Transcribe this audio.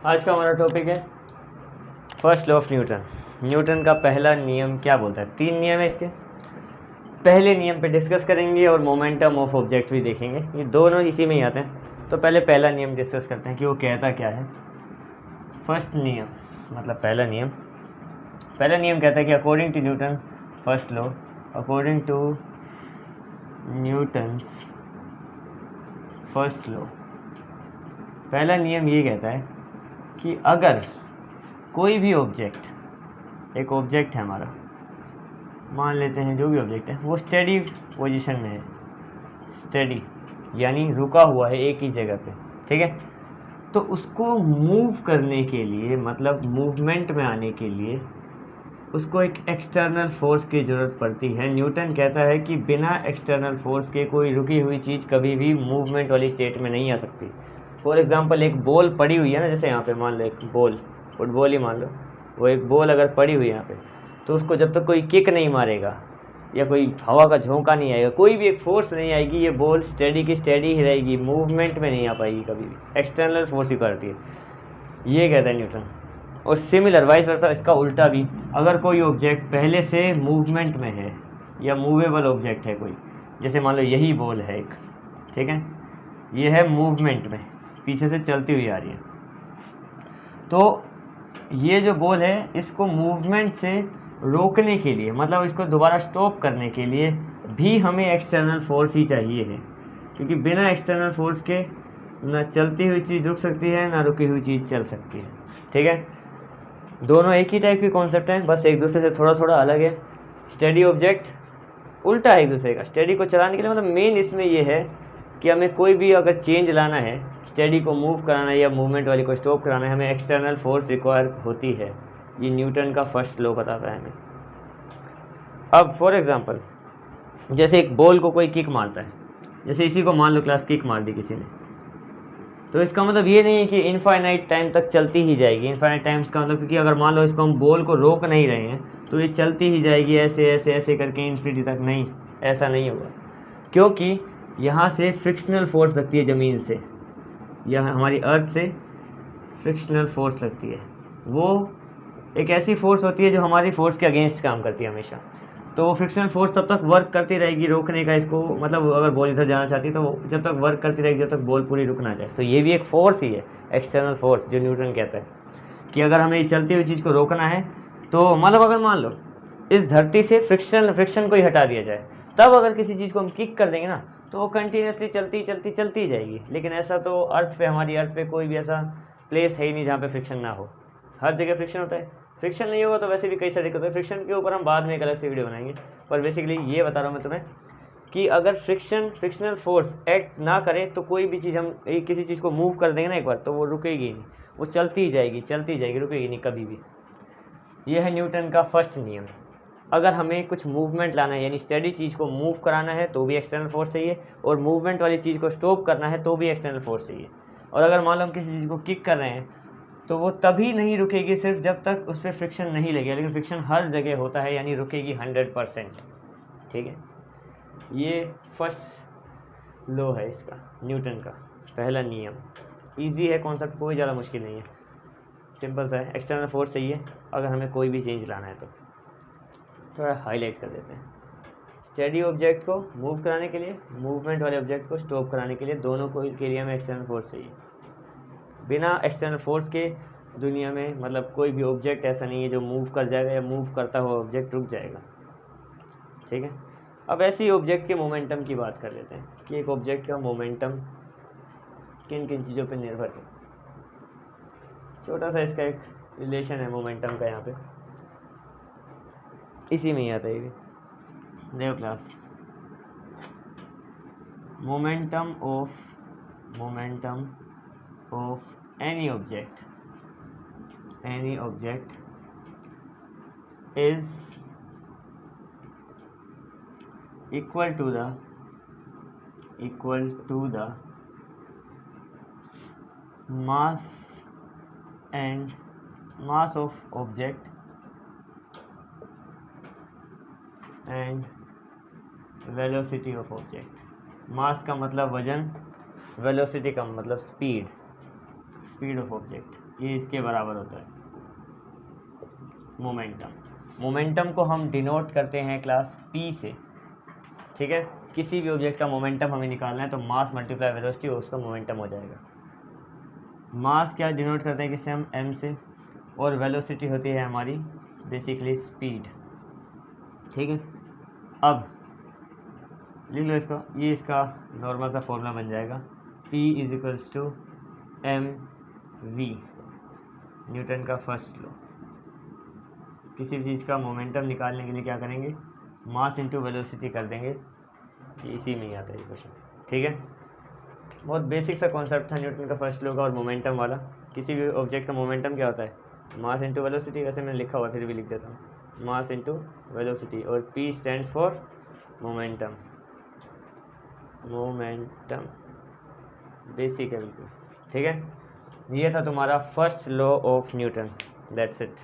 आज का हमारा टॉपिक है first law of Newton. Newton का पहला नियम क्या बोलता है? 3 नियम है इसके। पहले नियम पे डिस्कस करेंगे और मोमेंटम ऑफ ऑब्जेक्ट भी देखेंगे, ये दोनों इसी में ही आते हैं। तो पहले पहला नियम डिस्कस करते हैं कि वो कहता क्या है। फर्स्ट नियम मतलब पहला नियम कहता है कि according to Newton first law, according to Newton's first law, पहला नियम ये कहता है कि अगर कोई भी ऑब्जेक्ट, एक ऑब्जेक्ट है हमारा, मान लेते हैं जो भी ऑब्जेक्ट है वो स्टेडी पोजीशन में है, स्टेडी यानी रुका हुआ है एक ही जगह पे, ठीक है। तो उसको मूव करने के लिए, मतलब मूवमेंट में आने के लिए उसको एक एक्सटर्नल फोर्स की ज़रूरत पड़ती है। न्यूटन कहता है कि बिना एक्सटर्नल फोर्स के कोई रुकी हुई चीज़ कभी भी मूवमेंट वाली स्टेट में नहीं आ सकती। फॉर एग्जांपल एक बॉल पड़ी हुई है ना, जैसे यहाँ पे मान लो एक बॉल, फुटबॉल ही मान लो, वो एक बॉल अगर पड़ी हुई है यहाँ पे, तो उसको जब तक कोई किक नहीं मारेगा या कोई हवा का झोंका नहीं आएगा, कोई भी एक फोर्स नहीं आएगी, ये बॉल स्टेडी की स्टेडी ही रहेगी, मूवमेंट में नहीं आ पाएगी कभी भी, एक्सटर्नल फोर्स ही करती है, ये कहता है न्यूटन। और सिमिलर वाइस वर्सा, इसका उल्टा भी, अगर कोई ऑब्जेक्ट पहले से मूवमेंट में है या मूवेबल ऑब्जेक्ट है कोई, जैसे मान लो यही बॉल है एक, ठीक है, ये है मूवमेंट में, पीछे से चलती हुई आ रही है, तो ये जो बॉल है इसको मूवमेंट से रोकने के लिए, मतलब इसको दोबारा स्टॉप करने के लिए भी हमें एक्सटर्नल फोर्स ही चाहिए है, क्योंकि बिना एक्सटर्नल फोर्स के ना चलती हुई चीज़ रुक सकती है ना रुकी हुई चीज़ चल सकती है, ठीक है। दोनों एक ही टाइप के कॉन्सेप्ट हैं, बस एक दूसरे से थोड़ा थोड़ा अलग है। स्टेडी ऑब्जेक्ट उल्टा है एक दूसरे का। स्टेडी को चलाने के लिए मतलब मेन इसमें ये है कि हमें कोई भी अगर चेंज लाना है, स्टेडी को मूव कराना है या मूवमेंट वाली को स्टॉप कराना है, हमें एक्सटर्नल फोर्स रिक्वायर होती है। ये न्यूटन का फर्स्ट लॉ बताता है हमें। अब फॉर एग्जांपल जैसे एक बॉल को कोई किक मारता है, जैसे इसी को मान लो क्लास किक मार दी किसी ने, तो इसका मतलब ये नहीं है कि इनफाइनाइट टाइम तक चलती ही जाएगी। इनफाइनाइट टाइम्स का मतलब, क्योंकि अगर मान लो इसको हम बॉल को रोक नहीं रहे हैं तो ये चलती ही जाएगी ऐसे ऐसे ऐसे करके इन्फिनिटी तक, नहीं, ऐसा नहीं होगा, क्योंकि यहाँ से फ्रिक्शनल फोर्स लगती है ज़मीन से, यह हमारी अर्थ से फ्रिक्शनल फोर्स लगती है। वो एक ऐसी फोर्स होती है जो हमारी फोर्स के अगेंस्ट काम करती है हमेशा, तो वो फ्रिक्शनल फोर्स तब तक वर्क करती रहेगी रोकने का इसको, मतलब अगर बॉल इधर जाना चाहती है तो जब तक वर्क करती रहेगी जब तक बॉल पूरी रुक ना जाए। तो ये भी एक फोर्स ही है, एक्सटर्नल फोर्स, जो न्यूटन कहता है कि अगर हमें चलती हुई चीज़ को रोकना है तो मतलब अगर मान लो इस धरती से फ्रिक्शन को ही हटा दिया जाए, तब अगर किसी चीज़ को हम किक कर देंगे ना तो वो कंटिन्यूसली चलती जाएगी। लेकिन ऐसा तो अर्थ पे, हमारी अर्थ पे कोई भी ऐसा प्लेस है ही नहीं जहाँ पे फ्रिक्शन ना हो, हर जगह फ्रिक्शन होता है। फ्रिक्शन नहीं होगा तो वैसे भी कई सारी दिक्कत है, फ्रिक्शन के ऊपर हम बाद में एक अलग से वीडियो बनाएंगे। पर बेसिकली ये बता रहा हूँ मैं तुम्हें कि अगर फ्रिक्शनल फोर्स एक्ट ना करे तो कोई भी चीज़, हम किसी चीज़ को मूव कर देंगे ना एक बार, तो वो रुकेगी नहीं, वो चलती जाएगी, रुकेगी नहीं कभी भी। ये है न्यूटन का फर्स्ट नियम। अगर हमें कुछ मूवमेंट लाना है, यानी स्टेडी चीज़ को मूव कराना है तो भी एक्सटर्नल फोर्स चाहिए, और मूवमेंट वाली चीज़ को स्टॉप करना है तो भी एक्सटर्नल फोर्स चाहिए। और अगर मान लो हम किसी चीज़ को किक कर रहे हैं तो वो तभी नहीं रुकेगी सिर्फ जब तक उस पर फ्रिक्शन नहीं लगेगा, लेकिन फ्रिक्शन हर जगह होता है, यानी रुकेगी 100%, ठीक है। ये फर्स्ट लॉ है इसका, न्यूटन का पहला नियम। इजी है कॉन्सेप्ट, कोई ज़्यादा मुश्किल नहीं है, सिंपल सा है। एक्सटर्नल फोर्स चाहिए अगर हमें कोई भी चेंज लाना है तो। थोड़ा हाईलाइट कर देते हैं। स्टेडी ऑब्जेक्ट को मूव कराने के लिए, मूवमेंट वाले ऑब्जेक्ट को स्टॉप कराने के लिए, दोनों को के लिए हमें एक्सटर्नल फोर्स चाहिए। बिना एक्सटर्नल फोर्स के दुनिया में मतलब कोई भी ऑब्जेक्ट ऐसा नहीं है जो मूव कर जाएगा या मूव करता हुआ ऑब्जेक्ट रुक जाएगा, ठीक है। अब ऐसे ही ऑब्जेक्ट के मोमेंटम की बात कर लेते हैं कि एक ऑब्जेक्ट का मोमेंटम किन किन चीज़ों पर निर्भर है। छोटा सा इसका एक रिलेशन है मोमेंटम का, यहाँ पे इसी में ही आता है ये देखो class, momentum of any object is equal to the mass of object and velocity of object। मास का मतलब वजन, वेलोसिटी का मतलब स्पीड ऑफ ऑब्जेक्ट। ये इसके बराबर होता है मोमेंटम। मोमेंटम को हम डिनोट करते हैं क्लास p से, ठीक है। किसी भी ऑब्जेक्ट का मोमेंटम हमें निकालना है तो मास मल्टीप्लाई वेलोसिटी उसका मोमेंटम हो जाएगा। मास क्या डिनोट करते हैं किससे हम, m से, और वेलोसिटी होती है हमारी बेसिकली स्पीड, ठीक है। अब लिख लो इसको, ये इसका नॉर्मल सा फॉर्मूला बन जाएगा, P is equals to mv, Newton का फर्स्ट लॉ। किसी भी चीज़ का मोमेंटम निकालने के लिए क्या करेंगे, मास इंटू वेलोसिटी कर देंगे, ये इसी में ही आता है ये क्वेश्चन, ठीक है। बहुत बेसिक सा कॉन्सेप्ट था न्यूटन का फर्स्ट लॉ का और मोमेंटम वाला। किसी भी ऑब्जेक्ट का मोमेंटम क्या होता है, मास इंटू वेलोसिटी। वैसे मैंने लिखा हुआ फिर भी लिख देता हूँ, मास इंटू वेलोसिटी, और P stands for momentum. Momentum basic है बिल्कुल, ठीक है। ये था तुम्हारा first law of Newton, that's it.